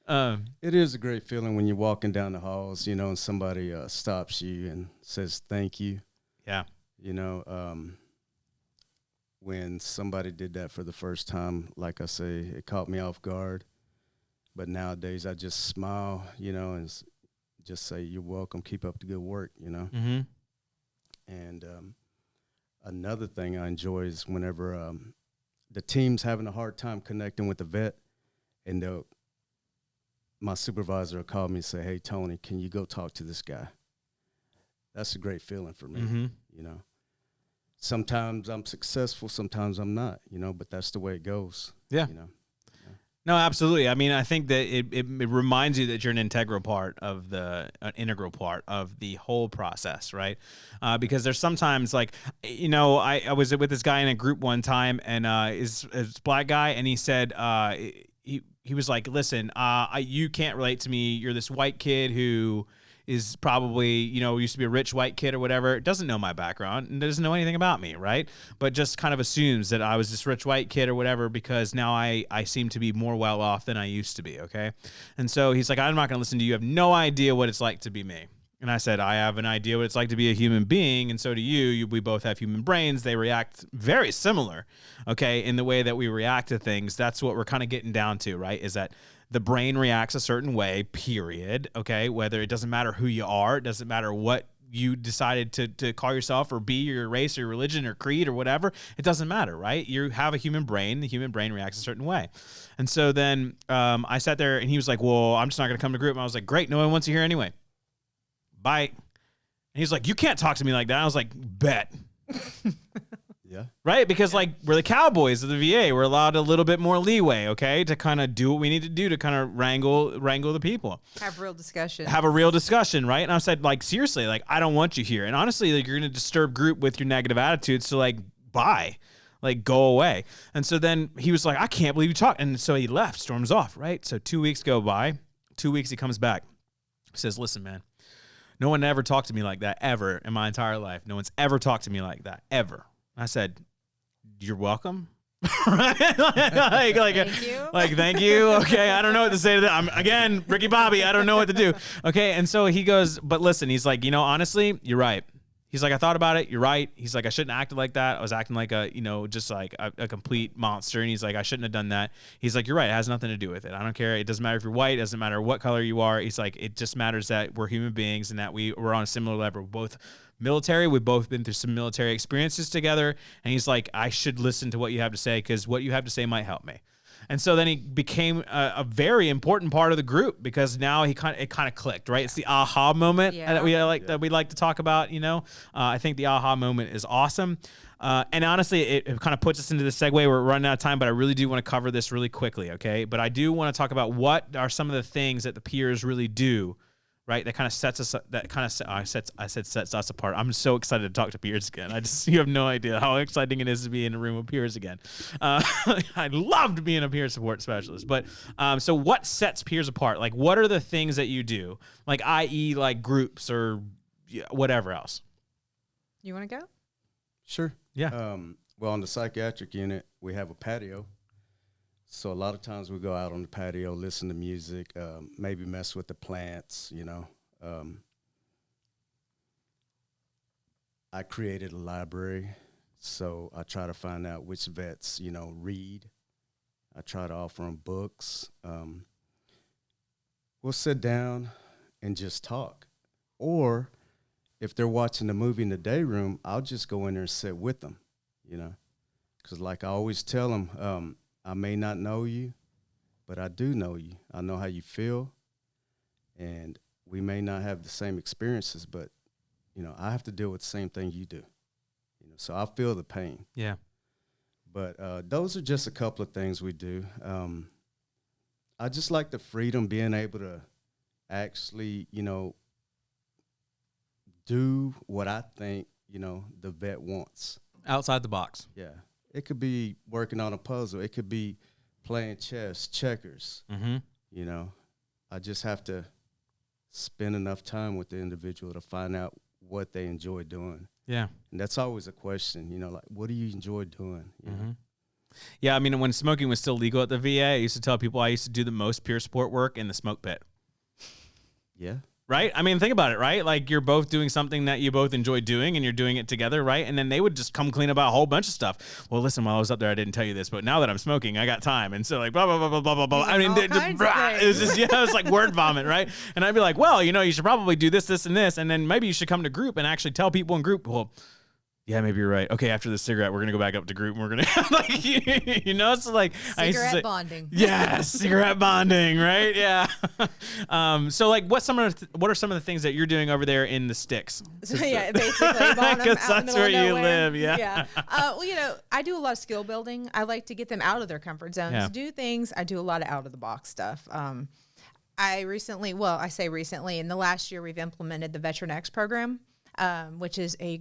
It is a great feeling when you're walking down the halls, and somebody stops you and says thank you. Yeah. When somebody did that for the first time, like I say, it caught me off guard. But nowadays, I just smile, and just say, you're welcome, keep up the good work, Mm-hmm. And another thing I enjoy is whenever the team's having a hard time connecting with the vet, and my supervisor will call me and say, hey, Tony, can you go talk to this guy? That's a great feeling for me, Mm-hmm. Sometimes I'm successful, sometimes I'm not, but that's the way it goes. Yeah. No, absolutely. I mean, I think that it reminds you that you're an integral part of the whole process, right? Because there's sometimes like, I was with this guy in a group one time, and is black guy, and he said he was like, listen, you can't relate to me. You're this white kid who is probably, used to be a rich white kid or whatever, doesn't know my background and doesn't know anything about me, right? But just kind of assumes that I was this rich white kid or whatever because now I seem to be more well off than I used to be, okay? And so he's like, I'm not going to listen to you. You have no idea what it's like to be me. And I said, I have an idea what it's like to be a human being, and so do you. We both have human brains. They react very similar, okay, in the way that we react to things. That's what we're kind of getting down to, right, is that the brain reacts a certain way, period, okay, whether it doesn't matter who you are, it doesn't matter what you decided to call yourself or be, your race or religion or creed or whatever, it doesn't matter, right? You have a human brain. The human brain reacts a certain way. And so then I sat there, and he was like, well, I'm just not going to come to group. And I was like, great, no one wants you here anyway. Bye. And he's like, you can't talk to me like that. I was like, bet. Yeah. Right? Because like we're the cowboys of the VA. We're allowed a little bit more leeway, okay, to kind of do what we need to do to kind of wrangle the people. Have real discussion. Have a real discussion, right? And I said, like, seriously, like, I don't want you here. And honestly, like, you're going to disturb group with your negative attitudes. So like, bye. Like, go away. And so then he was like, I can't believe you talked. And so he left, storms off, right? So 2 weeks go by. 2 weeks, he comes back. He says, listen, man, no one ever talked to me like that ever in my entire life. No one's ever talked to me like that, ever. I said, you're welcome. Right? Thank you. Like, thank you. Okay, I don't know what to say to that. I'm, again, Ricky Bobby, I don't know what to do. Okay, and so he goes, but listen, he's like, honestly, you're right. He's like, I thought about it. You're right. He's like, I shouldn't have acted like that. I was acting like just like a complete monster. And he's like, I shouldn't have done that. He's like, you're right. It has nothing to do with it. I don't care. It doesn't matter if you're white. It doesn't matter what color you are. He's like, it just matters that we're human beings and that we're on a similar level. We're both military. We've both been through some military experiences together. And he's like, I should listen to what you have to say because what you have to say might help me. And so then he became a very important part of the group because now it kind of clicked, right? It's the aha moment that we like to talk about. I think the aha moment is awesome. And honestly, it kind of puts us into the segue. We're running out of time, but I really do want to cover this really quickly, okay? But I do want to talk about what are some of the things that the peers really do, right? That kind of sets us. Sets us apart. I'm so excited to talk to peers again. You have no idea how exciting it is to be in a room with peers again. I loved being a peer support specialist. But so what sets peers apart? Like, what are the things that you do? Like, i.e., like groups or whatever else. You want to go? Sure. Yeah. Well, on the psychiatric unit, we have a patio. So a lot of times we go out on the patio, listen to music, maybe mess with the plants, I created a library, so I try to find out which vets, read. I try to offer them books. We'll sit down and just talk. Or if they're watching a movie in the day room, I'll just go in there and sit with them, Because like I always tell them, I may not know you, but I do know you. I know how you feel, and we may not have the same experiences, but, I have to deal with the same thing you do, So I feel the pain. Yeah. But those are just a couple of things we do. I just like the freedom, being able to actually, do what I think, the vet wants. Outside the box. Yeah. It could be working on a puzzle. It could be playing chess, checkers. Mm-hmm. I just have to spend enough time with the individual to find out what they enjoy doing. Yeah. And that's always a question, like, what do you enjoy doing? You know? Yeah, I mean, when smoking was still legal at the VA, I used to tell people I used to do the most pure sport work in the smoke pit. Yeah. Right? I mean, think about it, right? Like, you're both doing something that you both enjoy doing, and you're doing it together, right? And then they would just come clean about a whole bunch of stuff. Well, listen, while I was up there, I didn't tell you this, but now that I'm smoking, I got time. And so, like, blah, blah, blah, blah, blah, blah, blah. I mean, it was just, it was like word vomit, right? And I'd be like, well, you should probably do this, this, and this. And then maybe you should come to group and actually tell people in group, well, yeah, maybe you're right. Okay, after the cigarette, we're going to go back up to group, and we're going to, like, so, like, cigarette bonding. Yeah, cigarette bonding, right? Yeah. So, like, what are some of the things that you're doing over there in the sticks? So, yeah, basically, because that's where you live, yeah. Well, I do a lot of skill building. I like to get them out of their comfort zones, do things. I do a lot of out of the box stuff. I say recently, in the last year, we've implemented the Veteran X program, which is a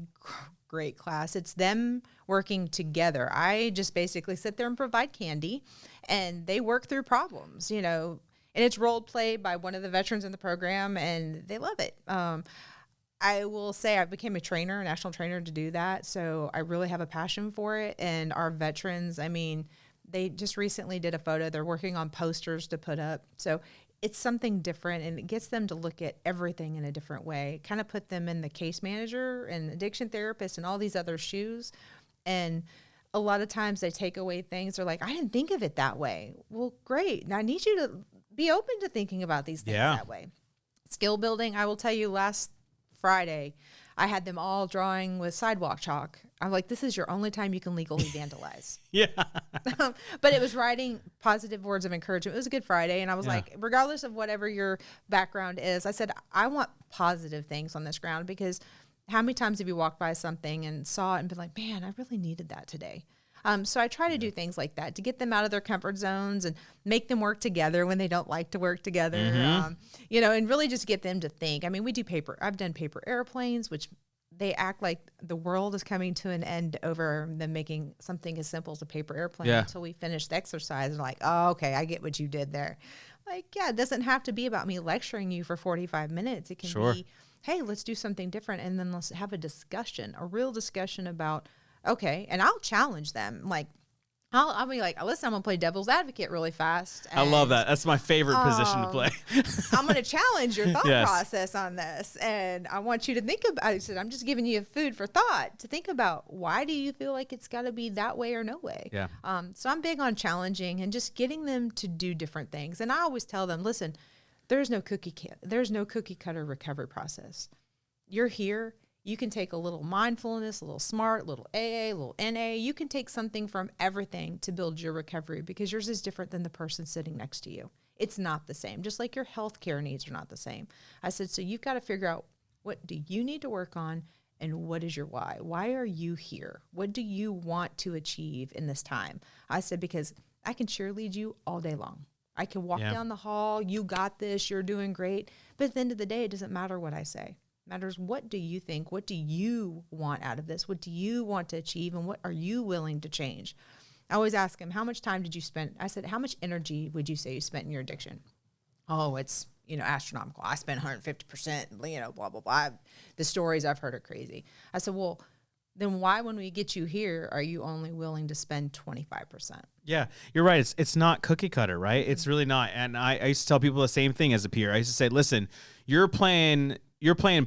great class. It's them working together. I just basically sit there and provide candy, and they work through problems, and it's role played by one of the veterans in the program, and they love it. I will say I became a national trainer to do that. So I really have a passion for it. And our veterans, I mean, they just recently did a photo. They're working on posters to put up. So it's something different, and it gets them to look at everything in a different way. Kind of put them in the case manager and addiction therapist and all these other shoes. And a lot of times they take away things. They're like, I didn't think of it that way. Well, great. Now I need you to be open to thinking about these things that way. Skill building, I will tell you, last Friday, I had them all drawing with sidewalk chalk. I'm like, this is your only time you can legally vandalize. Yeah. But it was writing positive words of encouragement. It was a Good Friday. And I was like, regardless of whatever your background is, I said, I want positive things on this ground, because how many times have you walked by something and saw it and been like, man, I really needed that today. So I try to do things like that to get them out of their comfort zones and make them work together when they don't like to work together, and really just get them to think. I mean, I've done paper airplanes, which they act like the world is coming to an end over them making something as simple as a paper airplane until we finish the exercise. And like, oh, okay, I get what you did there. Like, yeah, it doesn't have to be about me lecturing you for 45 minutes. It can be, hey, let's do something different. And then let's have a real discussion about, okay, and I'll challenge them. Like, I'll be like, listen, I'm going to play devil's advocate really fast. I love that. That's my favorite position to play. I'm going to challenge your thought process on this. And I want you to think about, I said, I'm just giving you food for thought to think about, why do you feel like it's got to be that way or no way? Yeah. So I'm big on challenging and just getting them to do different things. And I always tell them, listen, there's no cookie cutter recovery process. You're here. You can take a little mindfulness, a little SMART, a little AA, a little NA. You can take something from everything to build your recovery, because yours is different than the person sitting next to you. It's not the same, just like your healthcare needs are not the same. I said, so you've got to figure out, what do you need to work on, and what is your why? Why are you here? What do you want to achieve in this time? I said, because I can cheerlead you all day long. I can walk down the hall. You got this. You're doing great. But at the end of the day, it doesn't matter what I say. Matters, what do you think? What do you want out of this? What do you want to achieve? And what are you willing to change? I always ask him, how much time did you spend? I said, how much energy would you say you spent in your addiction? Oh, it's, astronomical. I spent 150%, blah, blah, blah. The stories I've heard are crazy. I said, well, then why, when we get you here, are you only willing to spend 25%? Yeah, you're right. It's not cookie cutter, right? It's really not. And I used to tell people the same thing as a peer. I used to say, listen, you're playing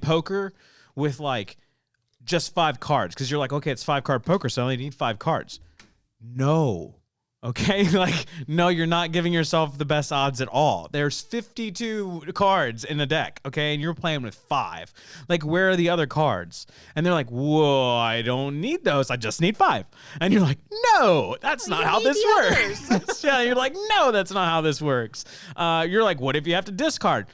poker with like just 5 cards, because you're like, okay, it's 5-card poker, so I only need 5 cards. No. Okay? Like, no, you're not giving yourself the best odds at all. There's 52 cards in the deck, okay? And you're playing with 5. Like, where are the other cards? And they're like, whoa, I don't need those. I just need 5. And you're like, no, that's not how this works. Yeah, you're like, no, that's not how this works. You're like, what if you have to discard?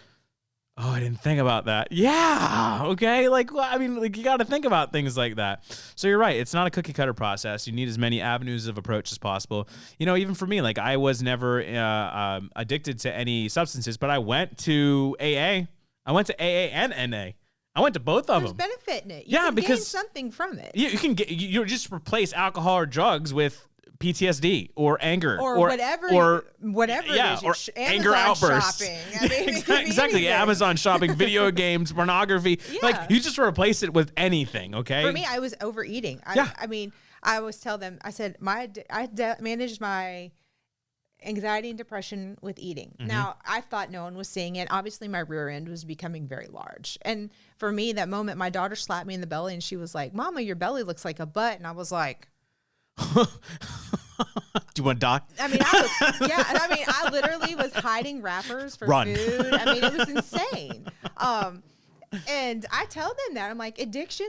Oh, I didn't think about that. Yeah. Okay. Like, well, I mean, like you got to think about things like that. So you're right. It's not a cookie cutter process. You need as many avenues of approach as possible. You know, even for me, like I was never addicted to any substances, but I went to AA. I went to AA and NA. I went to both of There's them. benefit in it. You Yeah, can because gain something from it. you can get you just replace alcohol or drugs with PTSD or anger Or whatever yeah, it is. or anger outbursts. Shopping. I mean, it could be Exactly. anything. Amazon shopping, video games, pornography. Yeah. Like you just replace it with anything. Okay. For me, I was overeating. I mean, I always tell them, I said, managed my anxiety and depression with eating. Mm-hmm. Now, I thought no one was seeing it. Obviously, my rear end was becoming very large. And for me, that moment, my daughter slapped me in the belly and she was like, Mama, your belly looks like a butt. And I was like, do you want to die? I mean, I literally was hiding wrappers for Run. food. I mean, it was insane. And I tell them that I'm like, addiction,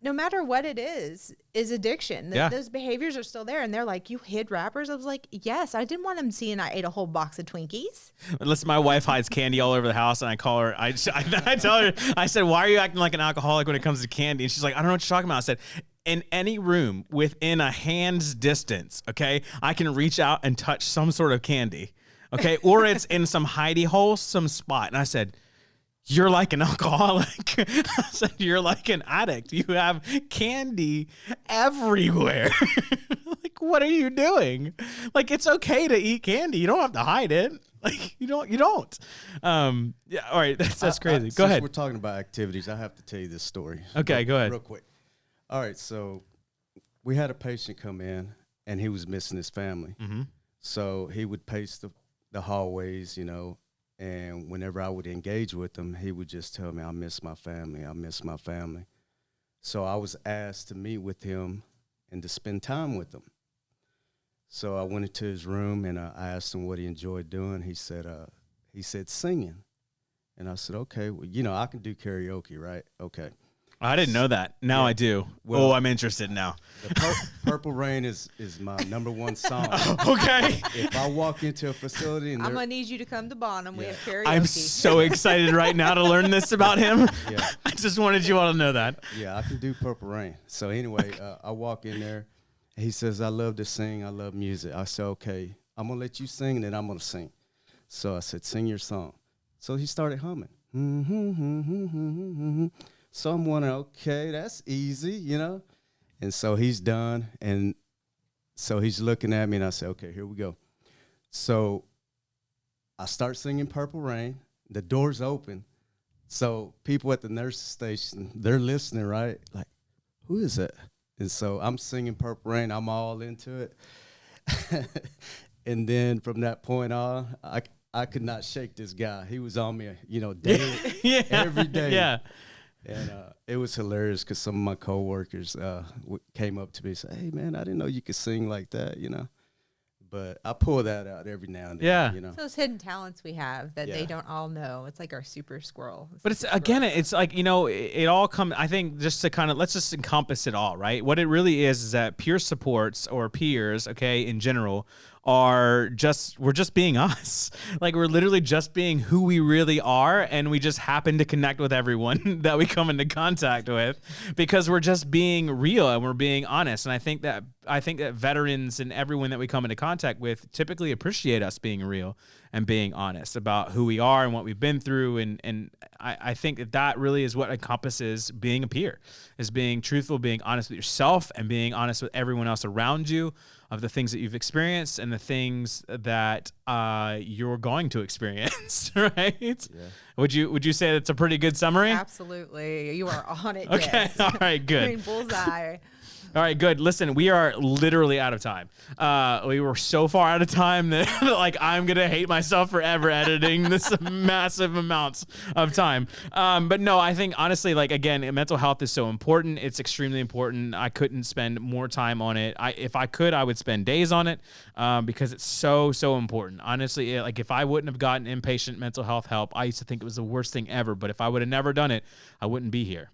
no matter what it is addiction. Yeah. Those behaviors are still there. And they're like, you hid wrappers? I was like, yes, I didn't want them seeing I ate a whole box of Twinkies. Unless my wife hides candy all over the house and I call her, I tell her, I said, why are you acting like an alcoholic when it comes to candy? And she's like, I don't know what you're talking about. I said, in any room within a hand's distance, okay, I can reach out and touch some sort of candy, okay, or it's in some hidey hole, some spot. And I said, you're like an alcoholic. I said, you're like an addict. You have candy everywhere. Like, what are you doing? Like, it's okay to eat candy. You don't have to hide it. Like, you don't. Yeah. All right. That's crazy. Go ahead. We're talking about activities. I have to tell you this story. Okay. Go ahead. Real quick. All right. So we had a patient come in and he was missing his family. Mm-hmm. So he would pace the hallways, you know, and whenever I would engage with him, he would just tell me, I miss my family. I miss my family. So I was asked to meet with him and to spend time with him. So I went into his room and I asked him what he enjoyed doing. He said singing. And I said, okay, well, you know, I can do karaoke, right? Okay. I didn't know that. Now I do. Well, I'm interested now. The Purple Rain is my number one song. Okay. If I walk into a facility and I'm going to need you to come to Bonham. We have karaoke. I'm so excited right now to learn this about him. Yeah. I just wanted you all to know that. Yeah, I can do Purple Rain. So anyway, I walk in there. He says, I love to sing. I love music. I said, okay, I'm going to let you sing, and then I'm going to sing. So I said, sing your song. So he started humming. So I'm wondering, okay, that's easy, you know? And so he's done. And so he's looking at me, and I said, okay, here we go. So I start singing Purple Rain. The door's open. So people at the nurse station, they're listening, right? Like, who is that? And so I'm singing Purple Rain. I'm all into it. And then from that point on, I could not shake this guy. He was on me, you know, daily, every day. Yeah. And it was hilarious because some of my coworkers came up to me and said, hey, man, I didn't know you could sing like that, you know. But I pull that out every now and then, Yeah. you know. Those hidden talents we have that they Yeah. don't all know. It's like our super squirrel. But it's again, it's like, you know, it all comes, I think, just to kind of, let's just encompass it all, right? What it really is that peer supports or peers, okay, in general, we're just being us. Like, we're literally just being who we really are, and we just happen to connect with everyone that we come into contact with because we're just being real and we're being honest. And I think that veterans and everyone that we come into contact with typically appreciate us being real and being honest about who we are and what we've been through. And I think that really is what encompasses being a peer, is being truthful, being honest with yourself, and being honest with everyone else around you of the things that you've experienced and the things that you're going to experience, right? Yeah. Would you say that's a pretty good summary? Absolutely. You are on it. Okay. Yes. All right, good. I mean, bullseye. All right, good. Listen, we are literally out of time. We were so far out of time that like I'm gonna hate myself forever editing this massive amounts of time. But no, I think honestly, like again, mental health is so important. It's extremely important. I couldn't spend more time on it. If I could, I would spend days on it because it's so important. Honestly, like if I wouldn't have gotten inpatient mental health help, I used to think it was the worst thing ever. But if I would have never done it, I wouldn't be here.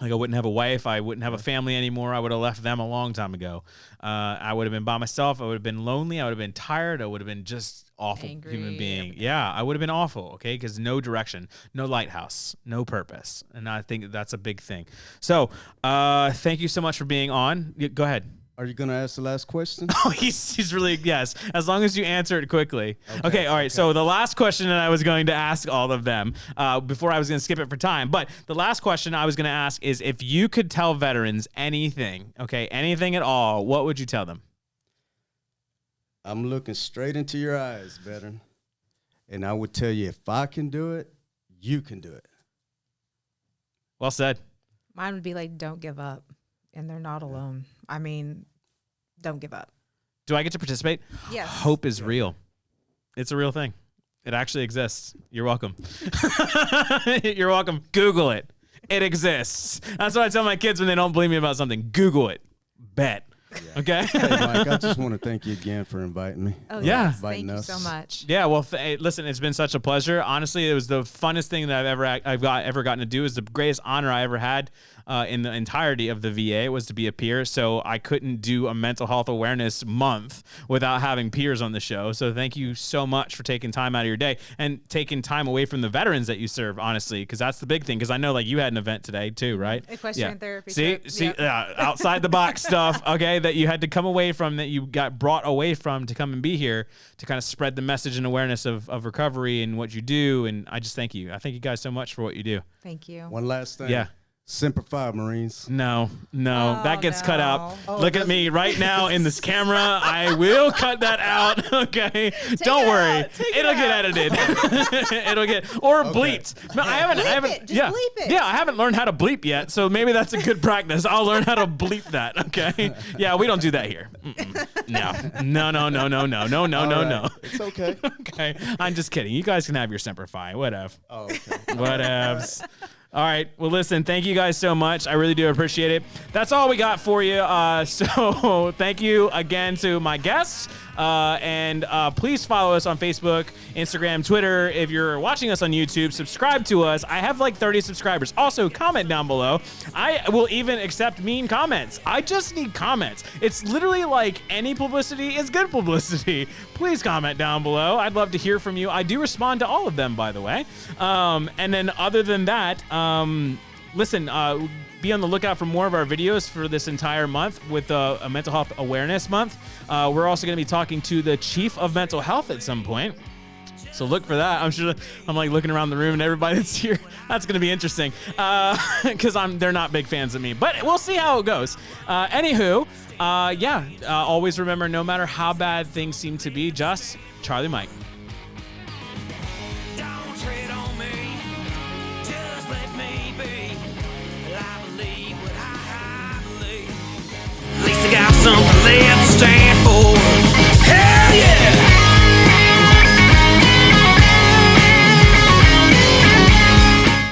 Like I wouldn't have a wife. I wouldn't have a family anymore. I would have left them a long time ago. I would have been by myself. I would have been lonely. I would have been tired. I would have been just awful Angry, human being. everything. Yeah, I would have been awful. Okay, because no direction, no lighthouse, no purpose, and I think that's a big thing. So, thank you so much for being on. Go ahead. Are you gonna ask the last question? Oh, he's really, yes, as long as you answer it quickly. Okay, all right. So the last question that I was going to ask all of them before I was going to skip it for time, but the last question I was going to ask is if you could tell veterans anything, okay, anything at all, what would you tell them? I'm looking straight into your eyes, veteran, and I would tell you, if I can do it, you can do it. Well said. Mine would be like, don't give up. And they're not alone. I mean, don't give up. Do I get to participate? Yes. Hope is real. It's a real thing. It actually exists. You're welcome. You're welcome. Google it. It exists. That's what I tell my kids when they don't believe me about something. Google it. Bet. Yeah. Okay. Hey, Mike, I just want to thank you again for inviting me. Oh, Yeah. yes. Thank you so much. Yeah, well, listen, it's been such a pleasure. Honestly, it was the funnest thing that I've ever gotten to do. It was the greatest honor I ever had in the entirety of the VA was to be a peer. So I couldn't do a mental health awareness month without having peers on the show. So thank you so much for taking time out of your day and taking time away from the veterans that you serve, honestly, because that's the big thing. Because I know like you had an event today too, right? Equestrian therapy. See, Yep. outside the box stuff, okay, that you had to come away from, that you got brought away from to come and be here to kind of spread the message and awareness of recovery and what you do. And I just thank you. I thank you guys so much for what you do. Thank you. One last thing. Yeah. Semper Fi, Marines. No, Oh, that gets cut out. no. Look at me right now in this camera. I will cut that out. Okay, don't worry, it'll get edited. It'll get bleeped. No, I haven't. Just Yeah, bleep it. yeah, I haven't learned how to bleep yet. So maybe that's a good practice. I'll learn how to bleep that. Okay. Yeah, we don't do that here. No. Right. It's okay. Okay, I'm just kidding. You guys can have your Semper Fi. Whatever. Oh, okay. Whatevs. All right. Well, listen, thank you guys so much. I really do appreciate it. That's all we got for you. So thank you again to my guests. And please follow us on Facebook, Instagram, Twitter. If you're watching us on YouTube, subscribe to us. I have like 30 subscribers. Also, comment down below. I will even accept mean comments. I just need comments. It's literally like any publicity is good publicity. Please comment down below. I'd love to hear from you. I do respond to all of them, by the way. And then other than that, listen, be on the lookout for more of our videos for this entire month with a mental health awareness month. We're also going to be talking to the chief of mental health at some point. So look for that. I'm sure I'm like looking around the room and everybody that's here. That's going to be interesting because they're not big fans of me, but we'll see how it goes. Anywho, always remember, no matter how bad things seem to be, just Charlie Mike. Don't tread on me, just let me be. I believe